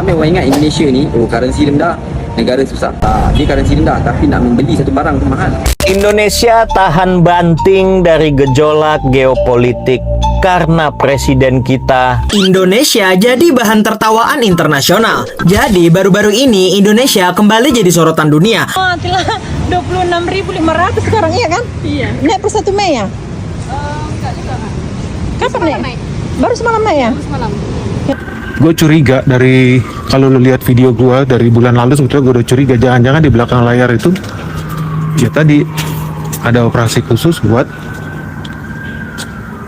Ramai orang ingat Indonesia ni, oh currency rendah, negara susah. Dia currency rendah tapi nak membeli satu barang tu mahal. Indonesia tahan banting dari gejolak geopolitik karena presiden kita. Indonesia jadi bahan tertawaan internasional. Jadi baru-baru ini Indonesia kembali jadi sorotan dunia. Oh, telah 26.500 sekarang, iya kan? Iya. Naik per 1 Mei ya? Enggak juga, Kak. Kapan Semalam naik? naik. Baru semalam naik ya? Semalam. Gue curiga dari kalau lu lihat video gue dari bulan lalu, sebetulnya gue udah curiga jangan-jangan di belakang layar itu ya tadi ada operasi khusus buat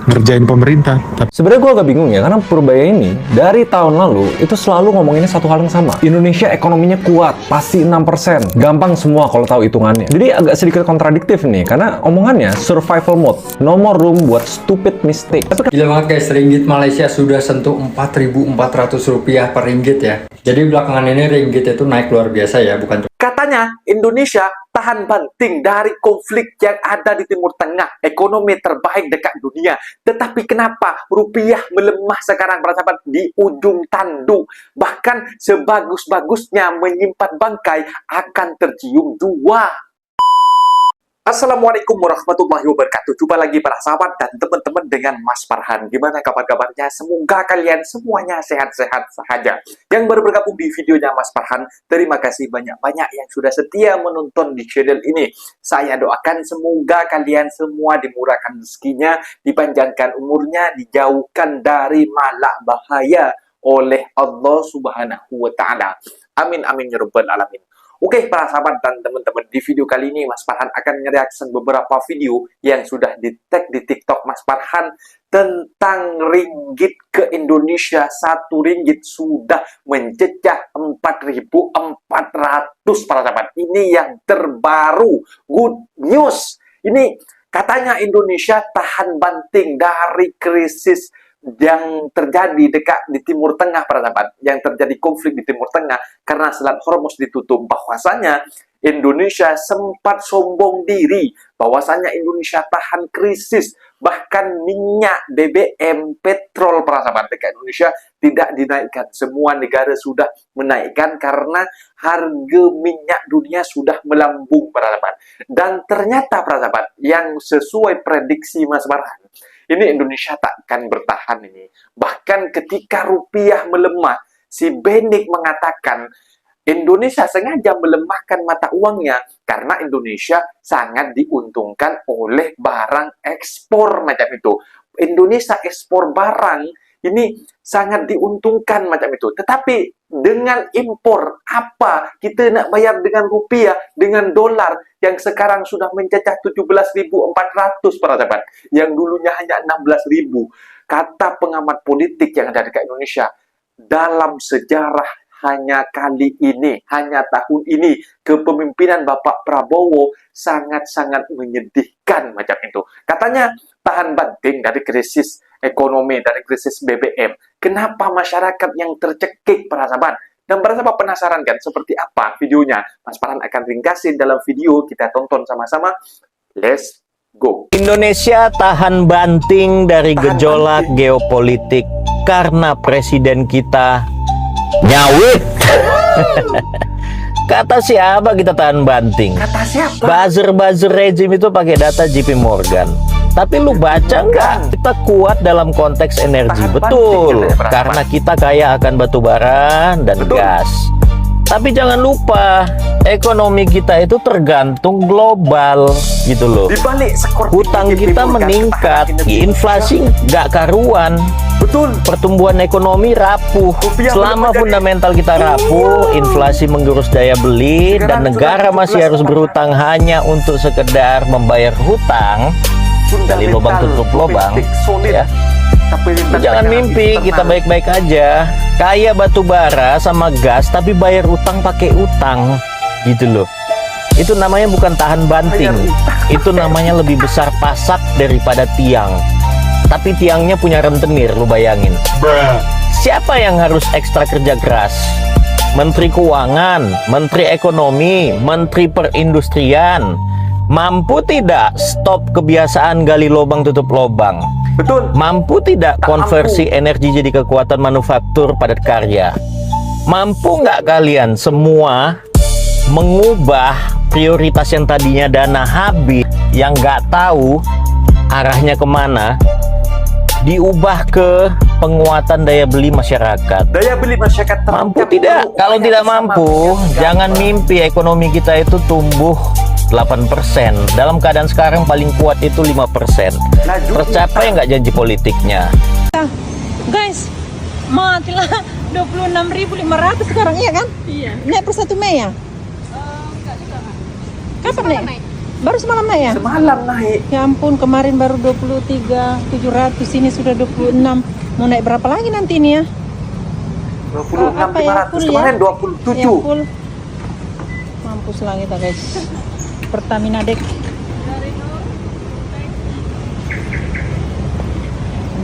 ngerjain pemerintah. Sebenarnya gue agak bingung ya, karena Purbaya ini dari tahun lalu itu selalu ngomonginnya satu hal yang sama. Indonesia ekonominya kuat, pasti 6%. Gampang semua kalau tahu hitungannya. Jadi agak sedikit kontradiktif nih, karena omongannya survival mode. No more room buat stupid mistake. Gila banget guys, ringgit Malaysia sudah sentuh 4.400 rupiah per ringgit ya. Jadi belakangan ini ringgit itu naik luar biasa ya, bukan Katanya Indonesia tahan banting dari konflik yang ada di Timur Tengah, ekonomi terbaik dekat dunia. Tetapi kenapa rupiah melemah sekarang, para sahabat, di ujung tanduk? Bahkan sebagus-bagusnya menyimpan bangkai akan tercium jua. Assalamualaikum warahmatullahi wabarakatuh. Jumpa lagi para sahabat dan teman-teman dengan Mas Farhan. Gimana kabar-kabarnya? Semoga kalian semuanya sehat-sehat saja. Yang baru bergabung di videonya Mas Farhan, terima kasih banyak-banyak yang sudah setia menonton di channel ini. Saya doakan semoga kalian semua dimurahkan rezekinya, dipanjangkan umurnya, dijauhkan dari malak bahaya oleh Allah Subhanahu wa Ta'ala. Amin amin ya rabbal alamin. Oke, para sahabat dan teman-teman, di video kali ini Mas Farhan akan nge-reaction beberapa video yang sudah di-tag di TikTok Mas Farhan tentang ringgit ke Indonesia. 1 ringgit sudah mencecah 4.400, para sahabat. Ini yang terbaru, good news. Ini katanya Indonesia tahan banting dari krisis yang terjadi dekat di Timur Tengah, para sahabat, yang terjadi konflik di Timur Tengah karena Selat Hormuz ditutup. Bahwasanya Indonesia sempat sombong diri bahwasanya Indonesia tahan krisis, bahkan minyak, BBM, petrol, para sahabat, dekat Indonesia tidak dinaikkan. Semua negara sudah menaikkan karena harga minyak dunia sudah melambung, para sahabat. Dan ternyata, para sahabat, yang sesuai prediksi Mas Farhan, ini Indonesia takkan bertahan ini. Bahkan ketika rupiah melemah, si Benik mengatakan Indonesia sengaja melemahkan mata uangnya karena Indonesia sangat diuntungkan oleh barang ekspor macam itu. Indonesia ekspor barang ini sangat diuntungkan macam itu. Tetapi dengan impor, apa kita nak bayar dengan rupiah, dengan dolar yang sekarang sudah mencecah 17.400, para sahabat, yang dulunya hanya 16.000. Kata pengamat politik yang ada dekat Indonesia, dalam sejarah hanya kali ini, hanya tahun ini, kepemimpinan Bapak Prabowo sangat-sangat menyedihkan macam itu. Katanya tahan banting dari krisis ekonomi, dari krisis BBM. Kenapa masyarakat yang tercekik, para sahabat? Dan para sahabat penasaran kan seperti apa videonya? Mas Farhan akan ringkasin dalam video, kita tonton sama-sama. Let's go. Indonesia tahan banting dari gejolak geopolitik karena presiden kita nyawit. Kata siapa kita tahan banting? Kata siapa? Buzzer rezim itu pakai data JP Morgan. Tapi lu baca nggak? Kita kuat dalam konteks energi. Tahan Betul, banting, karena kita kaya akan batu bara dan Betul. gas. Tapi jangan lupa, ekonomi kita itu tergantung global gitu loh. Di balik skor Hutang tinggi kita JP Morgan, meningkat, ketahanan kinerja inflasi nggak karuan. Betul. Pertumbuhan ekonomi rapuh. Rupiah Selama belum fundamental kita rapuh, inflasi menggerus daya beli, dan Sekarang negara sudah masih harus 17,4. berhutang hanya untuk sekedar membayar hutang, dari lubang tutup lubang, ya. Lu jangan mimpi kita baik-baik aja, kaya batu bara sama gas, tapi bayar utang pakai utang, gitu loh. Itu namanya bukan tahan banting, itu namanya lebih besar pasak daripada tiang. Tapi tiangnya punya rentenir, lu bayangin. Siapa yang harus ekstra kerja keras? Menteri Keuangan, Menteri Ekonomi, Menteri Perindustrian. Mampu tidak stop kebiasaan gali lubang tutup lubang? Betul. Mampu tidak Tak konversi energi jadi kekuatan manufaktur padat karya? Mampu nggak kalian semua mengubah prioritas yang tadinya dana habis, yang nggak tahu arahnya kemana, diubah ke penguatan daya beli masyarakat? Daya beli masyarakat Mampu tidak? Kalau tidak mampu, jangan mimpi ekonomi kita itu tumbuh 8%. Dalam keadaan sekarang paling kuat itu 5%. Tercapai nggak janji politiknya? Guys, matilah 26.500 sekarang, iya kan? Iya. Naik per 1 Mei ya? Enggak juga nggak. Kapan naik? naik. Baru semalam naik ya? Semalam naik. Ya ampun, kemarin baru 23.700, ini sudah 26. Mau naik berapa lagi nanti ini ya? 26.500 full kemarin ya? 27. Ya, full. Mampus lah kita guys. Pertamina Dek.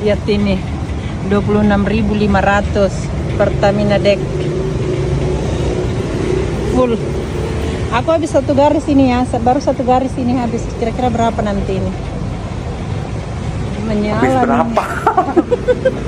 Lihat ini, 26.500 Pertamina Dek. Full. Aku habis 1 garis ini ya, baru 1 garis ini habis. Kira-kira berapa nanti ini? Menyala. Habis nih. berapa?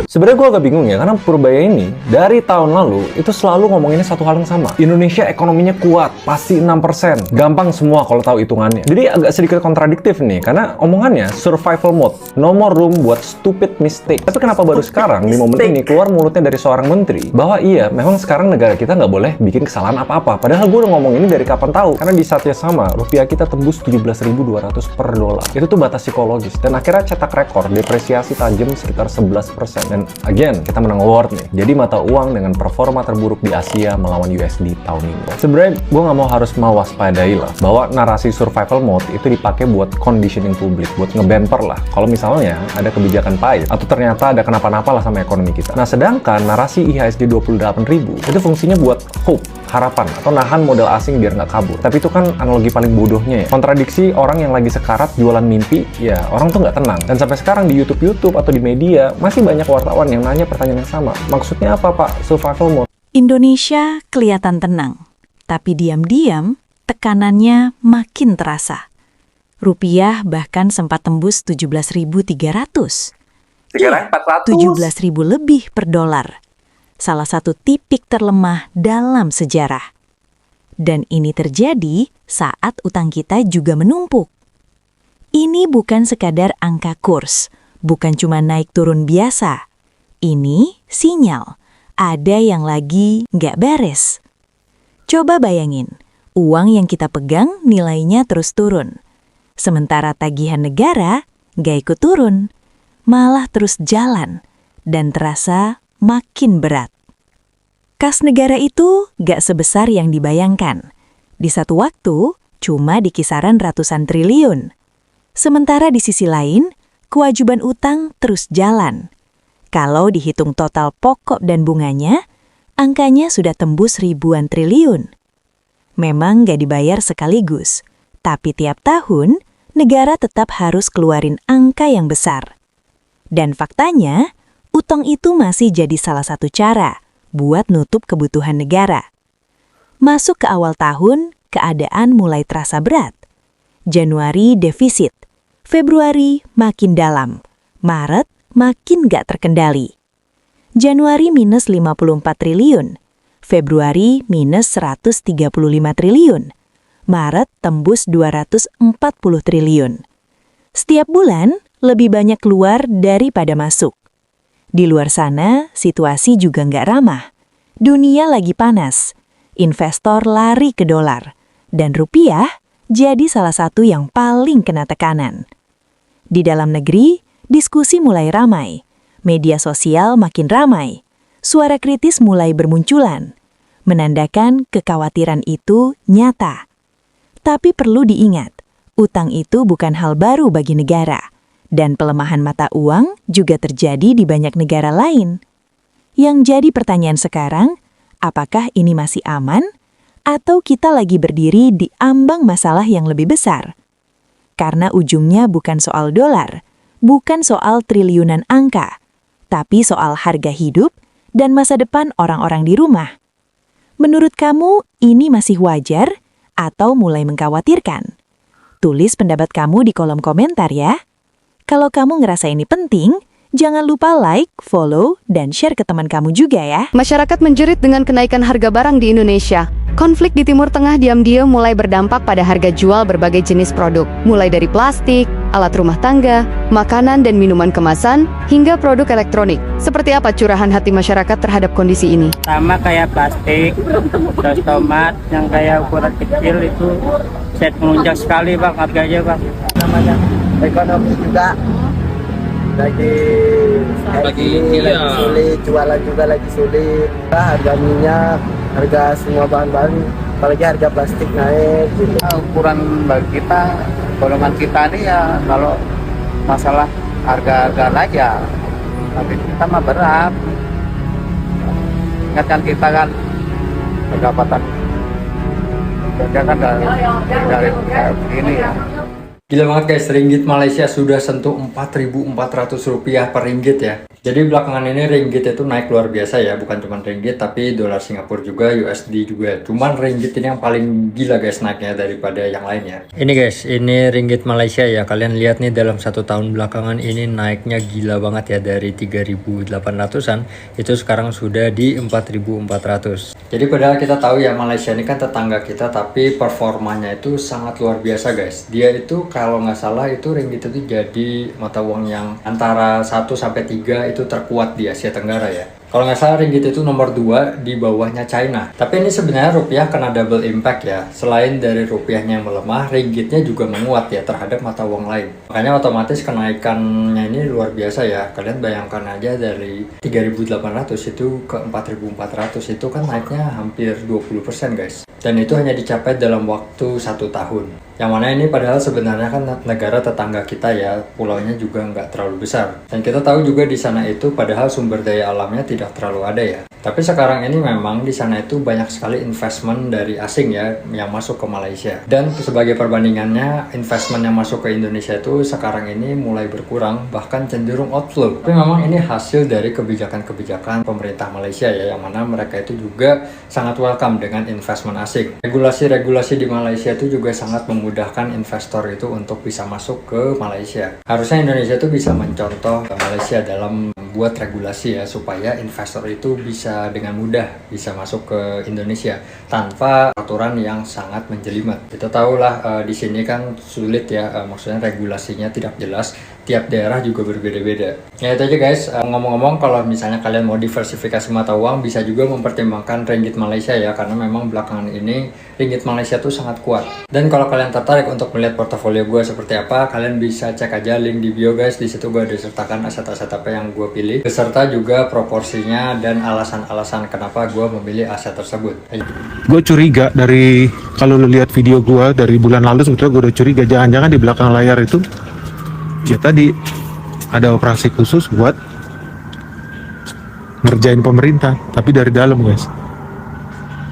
Sebenarnya gue agak bingung ya, karena Purbaya ini dari tahun lalu itu selalu ngomonginnya satu hal yang sama. Indonesia ekonominya kuat, pasti 6%. Gampang semua kalau tahu hitungannya. Jadi agak sedikit kontradiktif nih, karena omongannya survival mode, no more room buat stupid mistake. Tapi kenapa baru sekarang, di momen ini, keluar mulutnya dari seorang menteri, bahwa iya, memang sekarang negara kita nggak boleh bikin kesalahan apa-apa. Padahal gue udah ngomong ini dari kapan tahu. Karena di saat yang sama, rupiah kita tembus 17.200 per dolar. Itu tuh batas psikologis. Dan akhirnya cetak rekor, depresiasi tajam sekitar 11%. Dan again, kita menang award nih. Jadi mata uang dengan performa terburuk di Asia melawan USD tahun ini. Sebenarnya gue nggak mau harus mewaspadai lah bahwa narasi survival mode itu dipakai buat conditioning publik, buat ngebemper lah. Kalau misalnya ada kebijakan pahit atau ternyata ada kenapa-napa lah sama ekonomi kita. Nah, sedangkan narasi IHSG 28.000 itu fungsinya buat hope, harapan, atau nahan modal asing biar nggak kabur. Tapi itu kan analogi paling bodohnya ya. Kontradiksi orang yang lagi sekarat jualan mimpi, ya orang tuh nggak tenang. Dan sampai sekarang di YouTube atau di media masih banyak wartawan yang nanya pertanyaan yang sama. Maksudnya apa, Pak? Survival mode. Indonesia kelihatan tenang, tapi diam-diam tekanannya makin terasa. Rupiah bahkan sempat tembus 17.300. Sekarang 400. 17.000 lebih per dolar. Salah satu titik terlemah dalam sejarah. Dan ini terjadi saat utang kita juga menumpuk. Ini bukan sekadar angka kurs, bukan cuma naik turun biasa. Ini sinyal ada yang lagi nggak beres. Coba bayangin, uang yang kita pegang nilainya terus turun. Sementara tagihan negara nggak ikut turun, malah terus jalan dan terasa makin berat. Kas negara itu nggak sebesar yang dibayangkan. Di satu waktu, cuma di kisaran ratusan triliun. Sementara di sisi lain, kewajiban utang terus jalan. Kalau dihitung total pokok dan bunganya, angkanya sudah tembus ribuan triliun. Memang nggak dibayar sekaligus, tapi tiap tahun, negara tetap harus keluarin angka yang besar. Dan faktanya, utang itu masih jadi salah satu cara buat nutup kebutuhan negara. Masuk ke awal tahun, keadaan mulai terasa berat. Januari defisit, Februari makin dalam, Maret makin gak terkendali. Januari minus 54 triliun, Februari minus 135 triliun, Maret tembus 240 triliun. Setiap bulan lebih banyak keluar daripada masuk. Di luar sana, situasi juga nggak ramah. Dunia lagi panas, investor lari ke dolar, dan rupiah jadi salah satu yang paling kena tekanan. Di dalam negeri, diskusi mulai ramai, media sosial makin ramai, suara kritis mulai bermunculan, menandakan kekhawatiran itu nyata. Tapi perlu diingat, utang itu bukan hal baru bagi negara, dan pelemahan mata uang juga terjadi di banyak negara lain. Yang jadi pertanyaan sekarang, apakah ini masih aman, atau kita lagi berdiri di ambang masalah yang lebih besar? Karena ujungnya bukan soal dolar, bukan soal triliunan angka, tapi soal harga hidup dan masa depan orang-orang di rumah. Menurut kamu, ini masih wajar atau mulai mengkhawatirkan? Tulis pendapat kamu di kolom komentar ya. Kalau kamu ngerasa ini penting, Jangan lupa like, follow, dan share ke teman kamu juga ya. Masyarakat menjerit dengan kenaikan harga barang di Indonesia. Konflik di Timur Tengah diam-diam mulai berdampak pada harga jual berbagai jenis produk, mulai dari plastik, alat rumah tangga, makanan dan minuman kemasan, hingga produk elektronik. Seperti apa curahan hati masyarakat terhadap kondisi ini? Sama kayak plastik, terus tomat yang kayak ukuran kecil itu set melunjak sekali bang harganya bang. Namanya ekonomi juga lagi sulit, jualan juga lagi sulit. Harga minyak, harga semua bahan-bahan, apalagi harga plastik naik gitu. Ukuran bagi kita, golongan kita nih ya kalau masalah harga naik ya, tapi kita mah berat. Ingatkan kita kan pendapatan kerja kan dari begini ya. Gila banget guys, ringgit Malaysia sudah sentuh Rp4.400 per ringgit ya. Jadi belakangan ini ringgit itu naik luar biasa ya, bukan cuma ringgit tapi dolar Singapura juga, USD juga. Cuman ringgit ini yang paling gila guys naiknya daripada yang lainnya. Ini guys, ini ringgit Malaysia ya. Kalian lihat nih dalam 1 tahun belakangan ini naiknya gila banget ya, dari 3.800-an itu sekarang sudah di 4.400. Jadi padahal kita tahu ya Malaysia ini kan tetangga kita, tapi performanya itu sangat luar biasa guys. Dia itu kalau nggak salah itu ringgit itu jadi mata uang yang antara 1 sampai 3 itu terkuat di Asia Tenggara ya. Kalau nggak salah ringgit itu nomor 2 di bawahnya China. Tapi ini sebenarnya rupiah kena double impact ya. Selain dari rupiahnya yang melemah, ringgitnya juga menguat ya terhadap mata uang lain. Makanya otomatis kenaikannya ini luar biasa ya. Kalian bayangkan aja dari 3.800 itu ke 4.400 itu kan naiknya hampir 20% guys. Dan itu hanya dicapai dalam waktu 1 tahun. Yang mana ini padahal sebenarnya kan negara tetangga kita ya, pulaunya juga nggak terlalu besar. Dan kita tahu juga di sana itu padahal sumber daya alamnya tidak terlalu ada ya. Tapi sekarang ini memang di sana itu banyak sekali investment dari asing ya yang masuk ke Malaysia. Dan sebagai perbandingannya, investment yang masuk ke Indonesia itu sekarang ini mulai berkurang, bahkan cenderung outflow. Tapi memang ini hasil dari kebijakan-kebijakan pemerintah Malaysia ya, yang mana mereka itu juga sangat welcome dengan investment asing. Regulasi-regulasi di Malaysia itu juga sangat memudahkan investor itu untuk bisa masuk ke Malaysia. Harusnya Indonesia itu bisa mencontoh Malaysia dalam membuat regulasi ya, supaya investor itu bisa dengan mudah bisa masuk ke Indonesia tanpa aturan yang sangat menjelimet. Kita tahulah di sini kan sulit ya, maksudnya regulasinya tidak jelas, tiap daerah juga berbeda-beda. Ya itu aja guys, ngomong-ngomong kalau misalnya kalian mau diversifikasi mata uang, bisa juga mempertimbangkan ringgit Malaysia ya, karena memang belakangan ini ringgit Malaysia tuh sangat kuat. Dan kalau kalian tertarik untuk melihat portofolio gue seperti apa, kalian bisa cek aja link di bio guys. Di situ gue ada sertakan aset-aset apa yang gue pilih, beserta juga proporsinya dan alasan kenapa gue memilih aset tersebut. Gue curiga dari kalau lu lihat video gue dari bulan lalu, sebetulnya gue udah curiga jangan-jangan di belakang layar itu ya tadi ada operasi khusus buat ngerjain pemerintah, tapi dari dalam guys.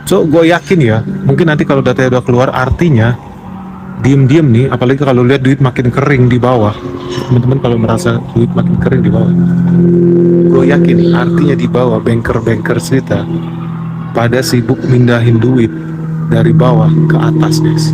So gue yakin ya, mungkin nanti kalau datanya udah keluar, artinya diem-diem nih, apalagi kalau lihat duit makin kering di bawah. Teman-teman kalau merasa duit makin kering di bawah, gue yakin artinya di bawah banker-banker kita pada sibuk mindahin duit dari bawah ke atas guys.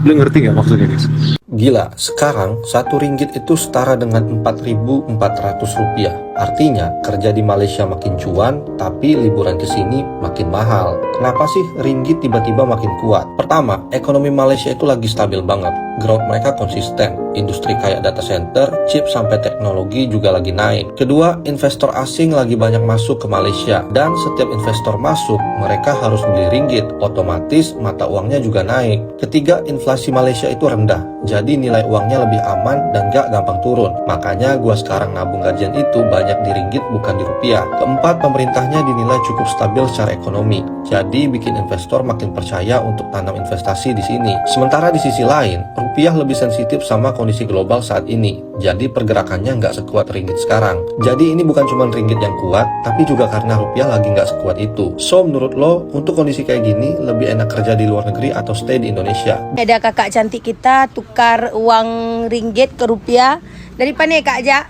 Lu ngerti gak maksudnya guys? Gila, sekarang 1 ringgit itu setara dengan Rp4.400. Artinya, kerja di Malaysia makin cuan, tapi liburan ke sini makin mahal. Kenapa sih ringgit tiba-tiba makin kuat? Pertama, ekonomi Malaysia itu lagi stabil banget. Growth mereka konsisten. Industri kayak data center, chip sampai teknologi juga lagi naik. Kedua, investor asing lagi banyak masuk ke Malaysia. Dan setiap investor masuk, mereka harus beli ringgit. Otomatis, mata uangnya juga naik. Ketiga, inflasi Malaysia itu rendah. Jadi nilai uangnya lebih aman dan gak gampang turun. Makanya gua sekarang nabung gajian itu banyak di ringgit bukan di rupiah. Keempat, pemerintahnya dinilai cukup stabil secara ekonomi. Jadi bikin investor makin percaya untuk tanam investasi di sini. Sementara di sisi lain, rupiah lebih sensitif sama kondisi global saat ini. Jadi pergerakannya nggak sekuat ringgit sekarang. Jadi ini bukan cuma ringgit yang kuat, tapi juga karena rupiah lagi nggak sekuat itu. So menurut lo, untuk kondisi kayak gini, lebih enak kerja di luar negeri atau stay di Indonesia? Ada kakak cantik kita tukar uang ringgit ke rupiah. Dari mana Kak Ja?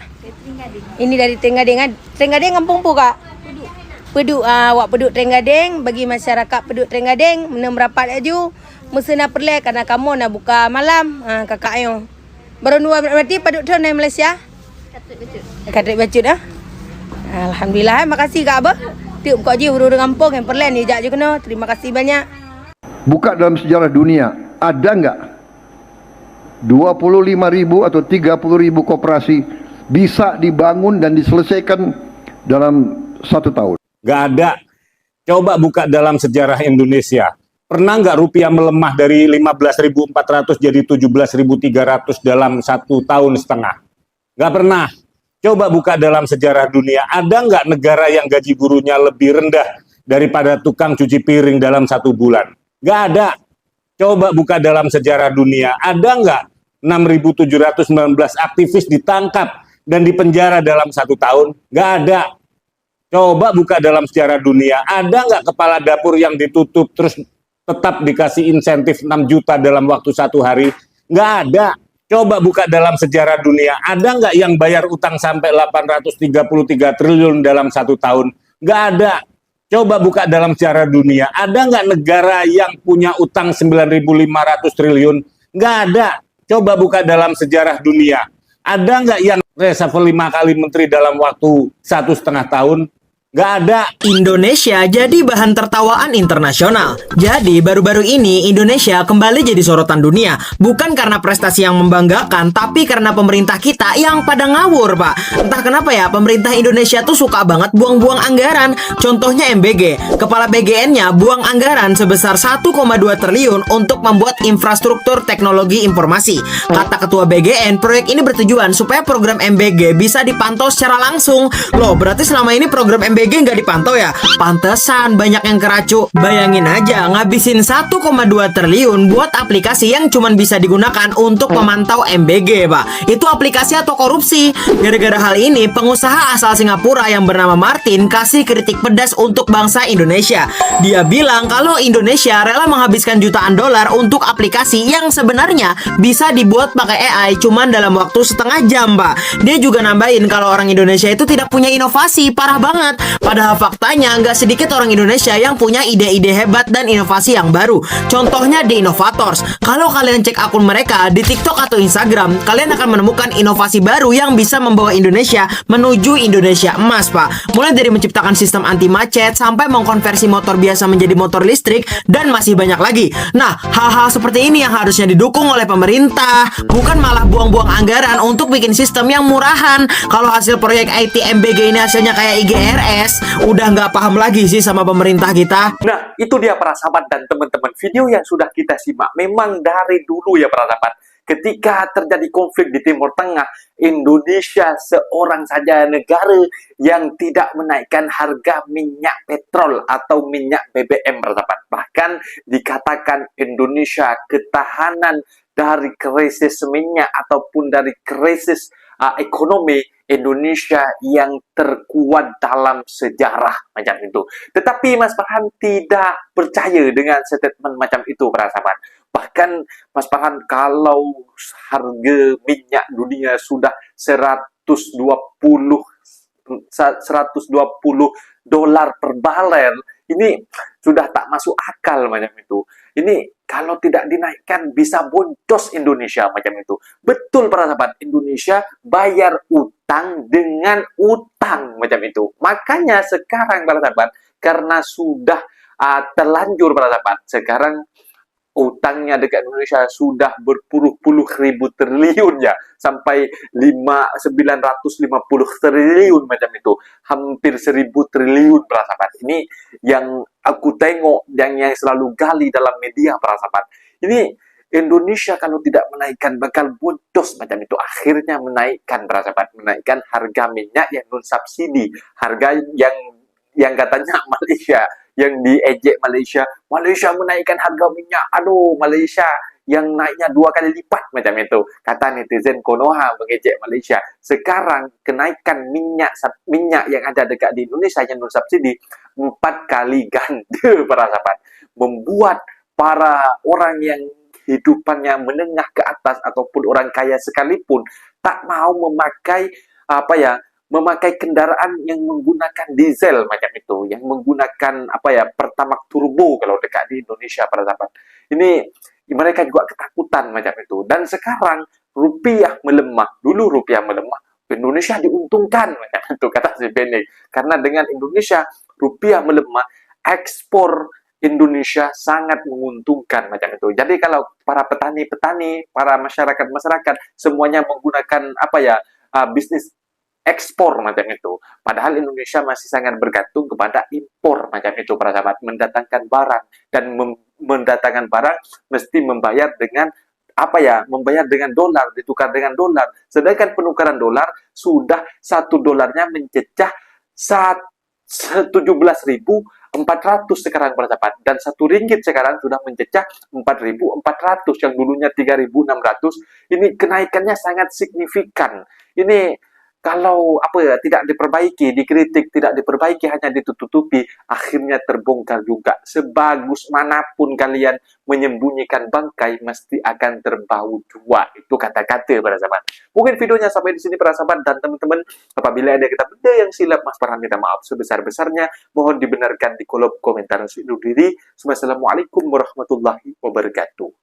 Ini dari Tenggadeng. Tenggadeng kampung pu Kak? Peduk. Wak peduk Tenggadeng bagi masyarakat peduk Tenggadeng menang merapat aju. Mesena perle karena kamu nak buka malam kakak ayo. Baru dua berarti peduk tu naik Malaysia. Katrik bacut dah. Alhamdulillah, makasih Kak Abah. Tiup kau je urus kampung yang perlen ni jak je kena. Terima kasih banyak. Buka dalam sejarah dunia, ada nggak 25.000 atau 30.000 koperasi bisa dibangun dan diselesaikan dalam 1 tahun? Nggak ada. Coba buka dalam sejarah Indonesia. Pernah nggak rupiah melemah dari 15.400 jadi 17.300 dalam 1 tahun setengah? Nggak pernah. Coba buka dalam sejarah dunia. Ada nggak negara yang gaji gurunya lebih rendah daripada tukang cuci piring dalam 1 bulan? Nggak ada. Coba buka dalam sejarah dunia. Ada nggak 6.719 aktivis ditangkap dan dipenjara dalam 1 tahun? Nggak ada. Coba buka dalam sejarah dunia. Ada nggak kepala dapur yang ditutup terus tetap dikasih insentif 6 juta dalam waktu 1 hari? Nggak ada. Coba buka dalam sejarah dunia. Ada nggak yang bayar utang sampai 833 triliun dalam 1 tahun? Nggak ada. Coba buka dalam sejarah dunia. Ada nggak negara yang punya utang 9.500 triliun? Nggak ada. Coba buka dalam sejarah dunia. Ada nggak yang reshuffle 5 kali menteri dalam waktu 1,5 tahun? Nggak ada. Indonesia jadi bahan tertawaan internasional. Jadi baru-baru ini Indonesia kembali jadi sorotan dunia. Bukan karena prestasi yang membanggakan, tapi karena pemerintah kita yang pada ngawur, Pak. Entah kenapa ya, pemerintah Indonesia tuh suka banget buang-buang anggaran. Contohnya MBG. Kepala BGN-nya buang anggaran sebesar 1,2 triliun untuk membuat infrastruktur teknologi informasi. Kata Ketua BGN, proyek ini bertujuan supaya program MBG bisa dipantau secara langsung. Loh, berarti selama ini program MBG nggak dipantau ya? Pantesan banyak yang keracu. Bayangin aja ngabisin 1,2 triliun buat aplikasi yang cuman bisa digunakan untuk memantau MBG, Pak. Itu aplikasi atau korupsi? Gara-gara hal ini, pengusaha asal Singapura yang bernama Martin kasih kritik pedas untuk bangsa Indonesia. Dia bilang kalau Indonesia rela menghabiskan jutaan dolar untuk aplikasi yang sebenarnya bisa dibuat pakai AI cuman dalam waktu setengah jam, Pak. Dia juga nambahin kalau orang Indonesia itu tidak punya inovasi, parah banget. Padahal faktanya nggak sedikit orang Indonesia yang punya ide-ide hebat dan inovasi yang baru. Contohnya di Innovators. Kalau kalian cek akun mereka di TikTok atau Instagram, kalian akan menemukan inovasi baru yang bisa membawa Indonesia menuju Indonesia emas, Pak. Mulai dari menciptakan sistem anti macet sampai mengkonversi motor biasa menjadi motor listrik dan masih banyak lagi. Nah, hal-hal seperti ini yang harusnya didukung oleh pemerintah, bukan malah buang-buang anggaran untuk bikin sistem yang murahan. Kalau hasil proyek IT MBG ini hasilnya kayak IGRS, udah nggak paham lagi sih sama pemerintah kita. Nah, itu dia para sahabat dan teman-teman, video yang sudah kita simak. Memang dari dulu ya para sahabat, ketika terjadi konflik di Timur Tengah, Indonesia seorang saja negara yang tidak menaikkan harga minyak petrol atau minyak BBM para sahabat. Bahkan dikatakan Indonesia ketahanan dari krisis minyak ataupun dari krisis ekonomi Indonesia yang terkuat dalam sejarah macam itu. Tetapi Mas Farhan tidak percaya dengan statement macam itu para sahabat. Bahkan Mas Farhan, kalau harga minyak dunia sudah 120 dolar per barel, ini sudah tak masuk akal macam itu. Ini kalau tidak dinaikkan bisa boncos Indonesia macam itu. Betul para sahabat, Indonesia bayar utang dengan utang macam itu. Makanya sekarang para sahabat, karena sudah terlanjur para sahabat, sekarang utangnya dekat Indonesia sudah berpuluh-puluh ribu triliun ya, sampai 950 triliun macam itu, hampir 1.000 triliun para sahabat. Ini yang aku tengok, yang selalu gali dalam media para sahabat. Ini Indonesia kalau tidak menaikkan bakal boncos macam itu. Akhirnya menaikkan para sahabat, menaikkan harga minyak yang non subsidi, harga yang katanya Malaysia, yang diejek Malaysia menaikkan harga minyak. Aduh, Malaysia yang naiknya 2 kali lipat macam itu. Kata netizen Konoha mengejek Malaysia. Sekarang kenaikan minyak yang ada dekat di Indonesia yang non subsidi 4 kali ganda para sahabat. Membuat para orang yang hidupannya menengah ke atas ataupun orang kaya sekalipun tak mau memakai memakai kendaraan yang menggunakan diesel macam itu, yang menggunakan Pertamax turbo kalau dekat di Indonesia para sahabat. Ini mereka juga ketakutan macam itu. Dan sekarang rupiah melemah. Dulu rupiah melemah, Indonesia diuntungkan, itu kata si Benny. Karena dengan Indonesia rupiah melemah, ekspor Indonesia sangat menguntungkan macam itu. Jadi kalau para petani-petani, para masyarakat-masyarakat semuanya menggunakan bisnis ekspor macam itu. Padahal Indonesia masih sangat bergantung kepada impor macam itu para sahabat, mendatangkan barang dan mendatangkan barang mesti membayar dengan membayar dengan dolar, ditukar dengan dolar. Sedangkan penukaran dolar sudah $1 mencecah 17.400 sekarang para sahabat, dan RM1 sekarang sudah mencecah 4.400 yang dulunya 3.600. Ini kenaikannya sangat signifikan. Ini kalau tidak diperbaiki, dikritik, tidak diperbaiki, hanya ditutupi, akhirnya terbongkar juga. Sebagus manapun kalian menyembunyikan bangkai, mesti akan terbau jua. Itu kata-kata para sahabat. Mungkin videonya sampai di sini para sahabat, dan teman-teman, apabila ada kata benda yang silap, Mas Farhan minta maaf sebesar-besarnya. Mohon dibenarkan di kolom komentar. Assalamualaikum warahmatullahi wabarakatuh.